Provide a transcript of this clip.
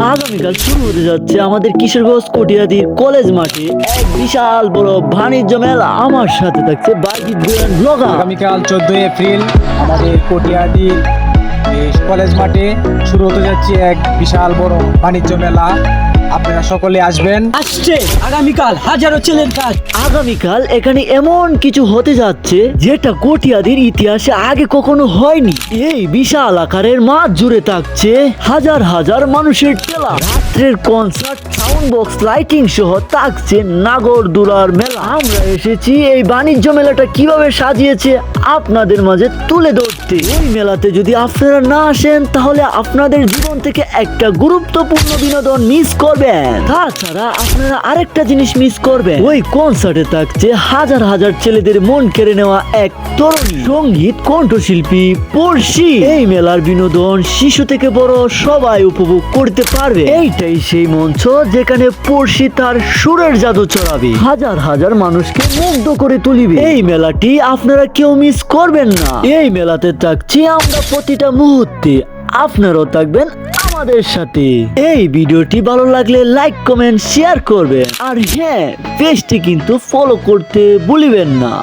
আগামীকাল শুরু হতে যাচ্ছে আমাদের কিশোরগঞ্জ কটিয়াদীর কলেজ মাঠে এক বিশাল বড় বাণিজ্য মেলা। আমার সাথে থাকছে বাইজিৎ ব্লগার। আগামীকাল 14 এপ্রিল আমাদের কটিয়াদী কলেজ মাঠে শুরু হতে যাচ্ছে এক বিশাল বড় বাণিজ্য মেলা। আপনারা সকলে আসবেন। আসছে আগামীকাল হাজারো ছেলের কাজ। আগামীকাল এখানে এমন কিছু হতে যাচ্ছে যেটা কটিয়াদীর ইতিহাসে আগে কখনো হয়নি। এই বিশাল আকারের মাঠ জুড়ে থাকছে হাজার হাজার মানুষের টেলা, রাত্রের কনসার্ট, সাউন্ড বক্স, লাইটিং সহ থাকছে নাগরদোলার মেলা। আমরা এসেছি এই বাণিজ্য মেলাটা কিভাবে সাজিয়েছে আপনাদের মাঝে তুলে ধরতে। ওই মেলাতে যদি আপনারা না আসেন তাহলে আপনাদের জীবন থেকে একটা গুরুত্বপূর্ণ বিনোদন মিস করবেন। তাছাড়া আপনারা আরেকটা জিনিস মিস করবেন, ওই কনসার্টে থাকছে হাজার হাজার ছেলেদের মন কেড়ে নেওয়া এক তরুণী সঙ্গীত কণ্ঠশিল্পী পড়শি। এই মেলার বিনোদন শিশু থেকে বড় সবাই উপভোগ করতে পারবে। এইটাই সেই মঞ্চ যেখানে পড়শি তার সুরের জাদু চড়াবে, হাজার হাজার মানুষকে মুগ্ধ করে তুলিবে। এই মেলাটি আপনারা কেউ মিস করবেন না। এই মেলাতে থাকছি আমরা প্রতিটা মুহূর্তে, আপনারাও থাকবেন আমাদের সাথে। এই ভিডিওটি ভালো লাগলে লাইক, কমেন্ট, শেয়ার করবেন। আর হ্যাঁ, পেজটি কিন্তু ফলো করতে ভুলিবেন না।